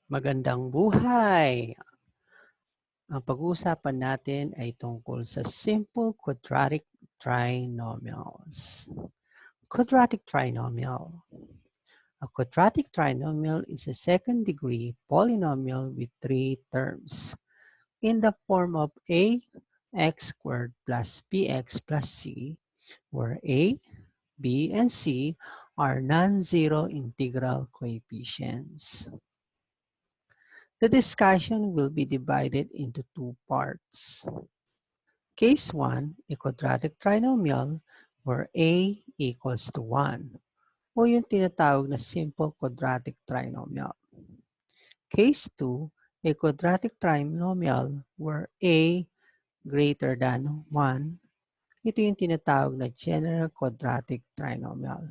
Magandang buhay! Ang pag-uusapan natin ay tungkol sa simple quadratic trinomials. Quadratic trinomial. A quadratic trinomial is a second-degree polynomial with three terms in the form of ax squared plus bx plus c, where a, b, and c are non-zero integral coefficients. The discussion will be divided into two parts. Case 1, a quadratic trinomial where a equals to 1 o yung tinatawag na simple quadratic trinomial. Case 2, a quadratic trinomial where a greater than 1. Ito yung tinatawag na general quadratic trinomial.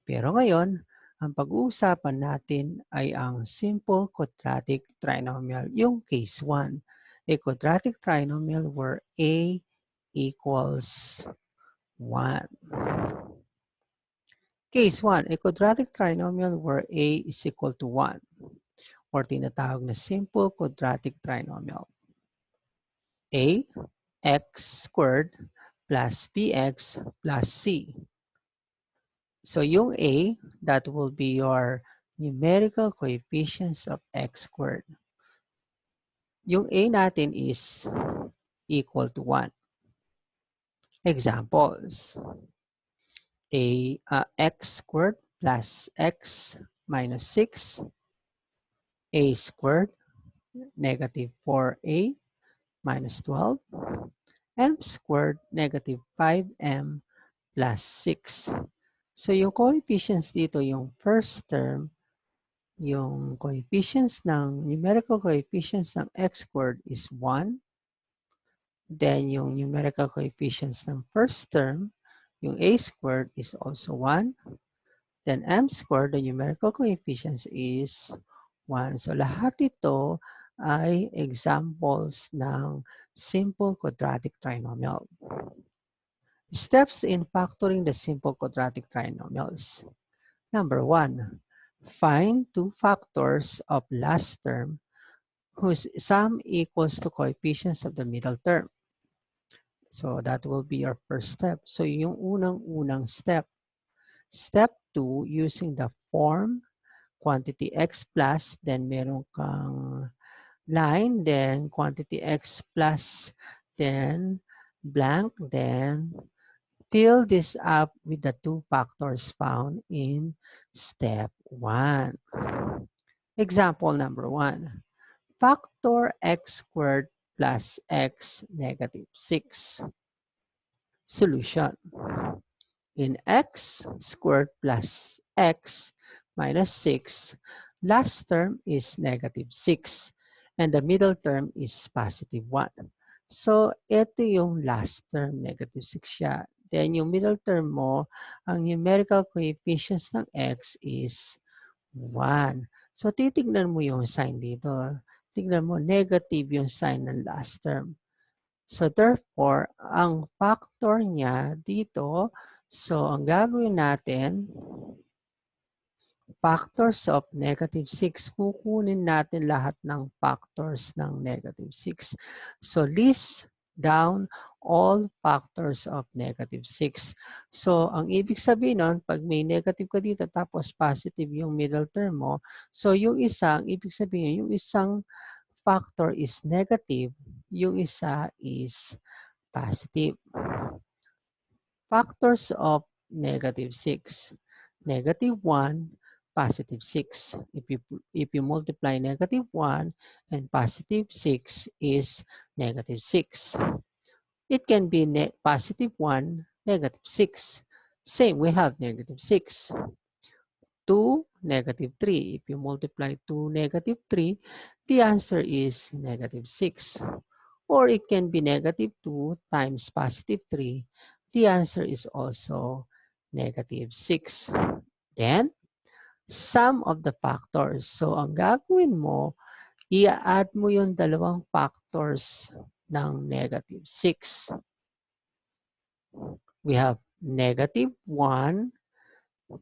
Pero ngayon, ang pag-uusapan natin ay ang simple quadratic trinomial, yung case 1. A quadratic trinomial where a equals 1. Case 1, a quadratic trinomial where a is equal to 1 or tinatawag na simple quadratic trinomial. A, x squared plus bx plus c. So yung a, that will be your numerical coefficients of x squared. Yung a natin is equal to 1. Examples. X squared plus x minus 6. A squared negative 4a minus 12. M squared negative 5m plus 6. So yung coefficients dito, yung first term, yung coefficients ng, numerical coefficients ng x squared is 1. Then yung numerical coefficients ng first term, yung a squared is also 1. Then m squared, the numerical coefficients is 1. So lahat ito ay examples ng simple quadratic trinomial. Steps in factoring the simple quadratic trinomials. Number 1, find two factors of last term whose sum equals to coefficients of the middle term. So that will be your first step. So yung unang-unang step. Step 2, using the form quantity x plus, then meron kang line, then quantity x plus, then blank, then fill this up with the two factors found in step 1. Example number 1. Factor x squared plus x negative 6. Solution. In x squared plus x minus 6, last term is negative 6 and the middle term is positive 1. So, ito yung last term, negative 6 siya. Then, yung middle term mo, ang numerical coefficients ng x is 1. So, titignan mo yung sign dito. Tignan mo, negative yung sign ng last term. So, therefore, ang factor niya dito, so, ang gagawin natin, factors of negative 6, kukunin natin lahat ng factors ng negative 6. So, list down all factors of negative 6. So, ang ibig sabihin nun, pag may negative ka dito, tapos positive yung middle term mo, so yung isang, ibig sabihin, yung isang factor is negative, yung isa is positive. Factors of negative 6. Negative 1, positive 6. If you multiply negative 1 and positive 6 is negative 6. It can be positive 1, negative 6. Same, we have negative 6. 2, negative 3. If you multiply 2, negative 3, the answer is negative 6. Or it can be negative 2 times positive 3. The answer is also negative 6. Then, sum of the factors. So, ang gagawin mo, i-add mo yung dalawang factors ng negative 6. We have negative 1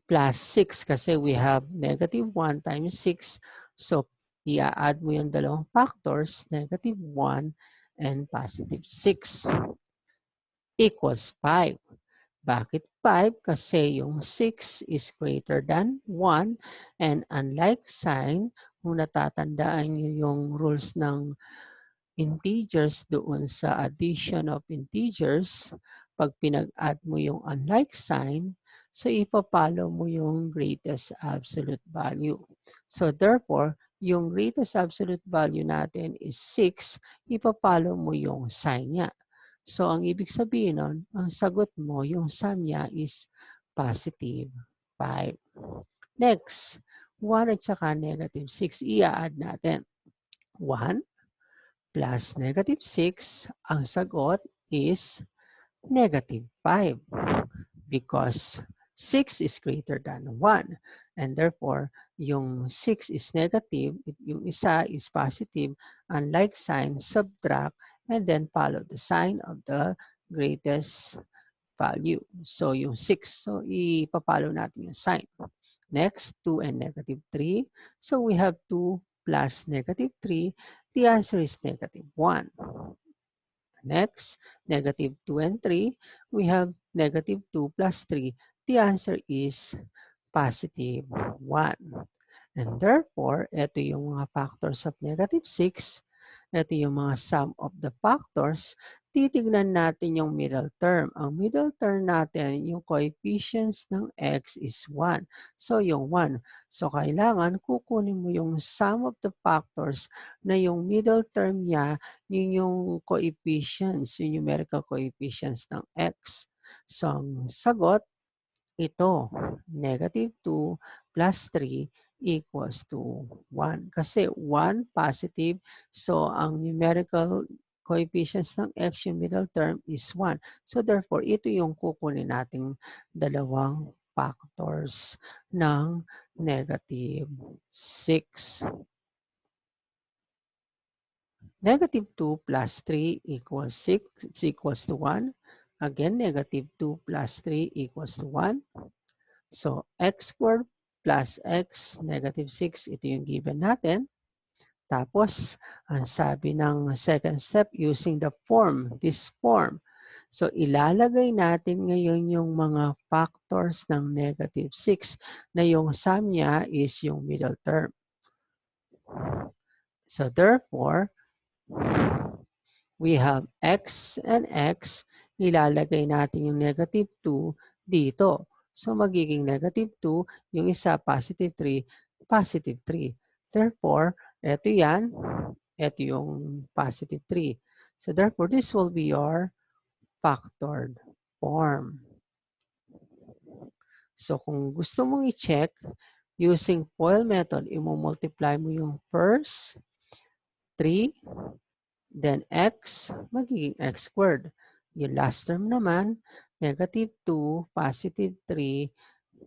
plus 6 kasi we have negative 1 times 6. So, I-add mo yung dalawang factors, negative 1 and positive 6 equals 5. Bakit 5? Kasi yung 6 is greater than 1 and unlike sign, kung natatandaan nyo yung rules ng integers doon sa addition of integers, pag pinag-add mo yung unlike sign, so ipapalo mo yung greatest absolute value. So therefore, yung greatest absolute value natin is 6, ipapalo mo yung sign niya. So ang ibig sabihin nun, ang sagot mo, yung sum niya is positive 5. Next, 1 at saka negative 6, i-add natin. 1 plus negative 6, ang sagot is negative 5 because 6 is greater than 1. And therefore, yung 6 is negative, yung isa is positive, unlike sign, subtract, and then follow the sign of the greatest value. So, yung 6. So, ipapalo natin yung sign. Next, 2 and negative 3. So, we have 2 plus negative 3. The answer is negative 1. Next, negative 2 and 3. We have negative 2 plus 3. The answer is positive 1. And therefore, ito yung mga factors of negative 6. Ito yung mga sum of the factors. Titignan natin yung middle term. Ang middle term natin, yung coefficients ng x is 1. So, yung 1. So, kailangan kukunin mo yung sum of the factors na yung middle term niya, yun yung coefficients, yung numerical coefficients ng x. So, ang sagot, ito, negative 2 plus 3 equals to 1. Kasi 1 positive, so ang numerical coefficients ng x, yung middle term is 1. So therefore, ito yung kukunin nating dalawang factors ng negative 6. Negative 2 plus 3 equals 6, it's equals to 1. Again, negative 2 plus 3 equals to 1. So, x squared plus x, negative 6, ito yung given natin. Tapos, ang sabi ng second step, using the form, this form. So, ilalagay natin ngayon yung mga factors ng negative 6 na yung sum niya is yung middle term. So, therefore, we have x and x, ilalagay natin yung negative 2 dito. So, magiging negative 2, yung isa positive 3, positive 3. Therefore, ito yan, ito yung positive 3. So, therefore, this will be your factored form. So, kung gusto mong i-check, using FOIL method, i-multiply mo yung first 3, then x, magiging x squared. Yung last term naman, negative 2, positive 3,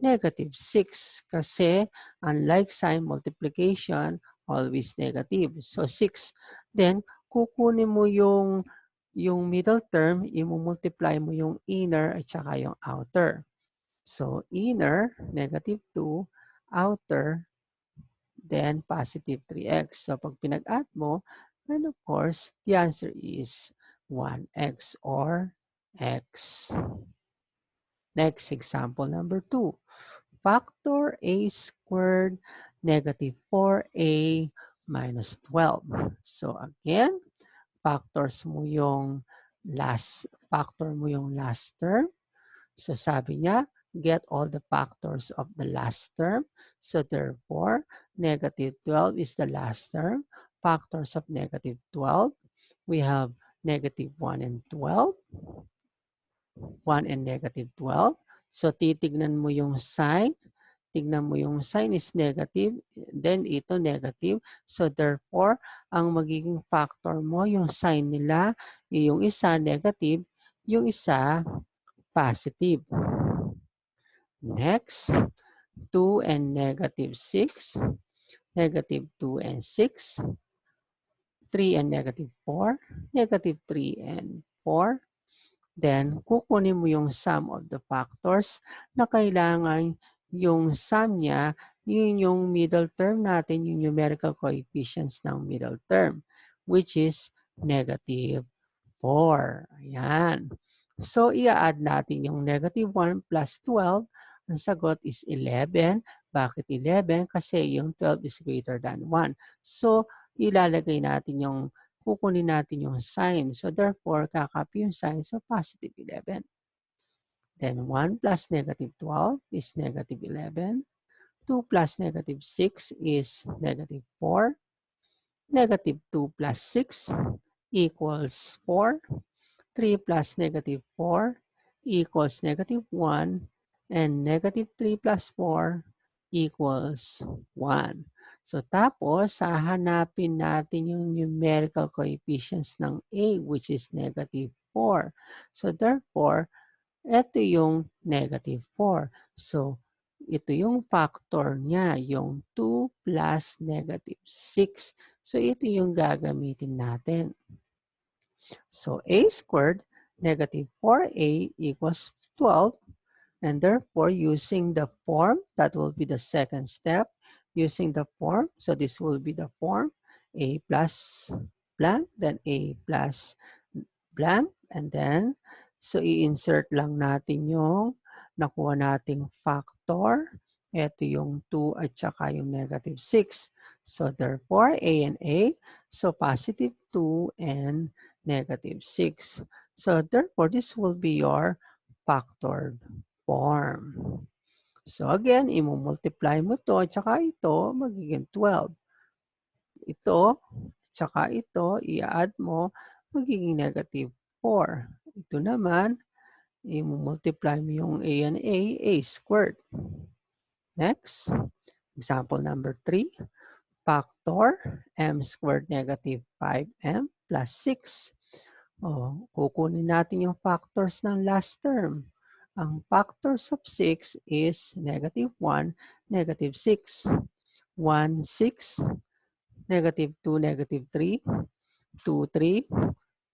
negative 6. Kasi unlike sign multiplication, always negative. So 6. Then, kukunin mo yung middle term, i-multiply mo yung inner at saka yung outer. So inner, negative 2, outer, then positive 3x. So pag pinag-add mo, and of course, the answer is 1x or x. Next, example number 2. Factor a squared negative 4a minus 12. So again, factor mo yung last term. So sabi niya, get all the factors of the last term. So therefore, negative 12 is the last term. Factors of negative 12, we have negative 1 and 12. 1 and negative 12. So titignan mo yung sign. Tignan mo yung sign is negative, then ito negative. So therefore, ang magiging factor mo, yung sign nila, yung isa negative, yung isa positive. Next, 2 and negative 6, negative 2 and 6, 3 and negative 4, negative 3 and 4. Then, kukunin mo yung sum of the factors na kailangan yung sum niya, yun yung middle term natin, yung numerical coefficients ng middle term, which is negative 4. Ayan. So, i-add natin yung negative 1 plus 12. Ang sagot is 11. Bakit 11? Kasi yung 12 is greater than 1. So, ilalagay natin yung, kukunin natin yung sign. So, therefore, kakopy yung sign. So, positive 11. Then 1 plus negative 12 is negative 11. 2 plus negative 6 is negative 4. Negative 2 plus 6 equals 4. 3 plus negative 4 equals negative 1. And negative 3 plus 4 equals 1. So tapos, hahanapin natin yung numerical coefficients ng A, which is negative 4. So therefore, ito yung negative 4. So, ito yung factor niya, yung 2 plus negative 6. So, ito yung gagamitin natin. So, A squared, negative 4A equals 12. And therefore, using the form, that will be the second step. Using the form, so this will be the form, A plus blank, then A plus blank, and then, so i-insert lang natin yung nakuha nating factor. Ito yung 2 at saka yung negative 6. So therefore, A and A, so positive 2 and negative 6. So therefore, this will be your factored form. So again, i-multiply mo to at saka ito, magiging 12. Ito, tsaka ito, i-add mo, magiging negative 4. Ito naman, i-multiply mo yung A and A squared. Next, example number 3, factor m squared negative 5m plus 6. O, kukunin natin yung factors ng last term. Ang factors of 6 is negative 1, negative 6. 1, 6, negative 2, negative 3, 2, 3.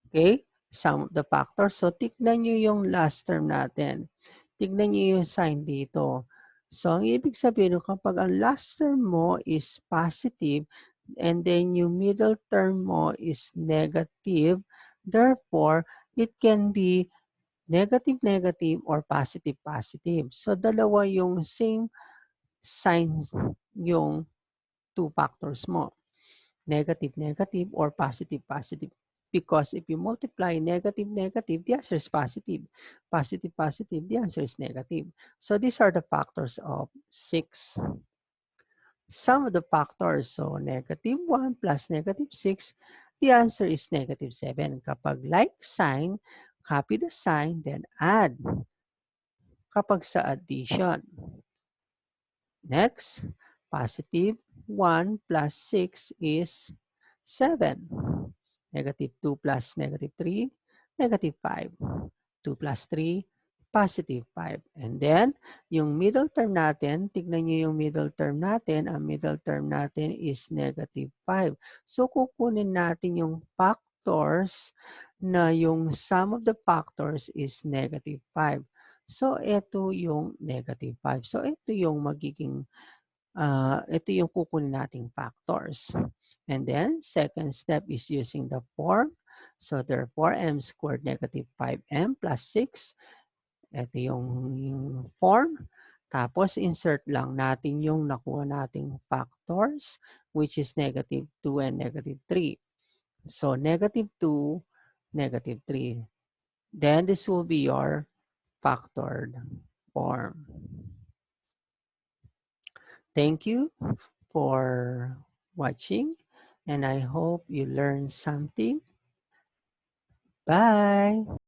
Okay? Sum of the factors. So, tignan nyo yung last term natin. Tignan nyo yung sign dito. So, ang ibig sabihin, kapag ang last term mo is positive, and then yung middle term mo is negative, therefore, it can be negative, negative, or positive, positive. So, dalawa yung same signs yung two factors mo. Negative, negative, or positive, positive. Because if you multiply negative, negative, the answer is positive. Positive, positive, the answer is negative. So these are the factors of 6. Sum of the factors, so negative 1 plus negative 6, the answer is negative 7. Kapag like sign, copy the sign, then add. Kapag sa addition. Next, positive 1 plus 6 is 7. Negative 2 plus negative 3, negative 5. 2 plus 3, positive 5. And then, yung middle term natin, tignan nyo yung middle term natin. Ang middle term natin is negative 5. So, kukunin natin yung factors na yung sum of the factors is negative 5. So, ito yung negative 5. So, ito yung magiging, ito yung kukunin nating factors. And then, second step is using the form. So, therefore, m squared negative 5m plus 6. Ito yung form. Tapos, insert lang natin yung nakuha nating factors, which is negative 2 and negative 3. So, negative 2, negative 3. Then, this will be your factored form. Thank you for watching, and I hope you learned something. Bye!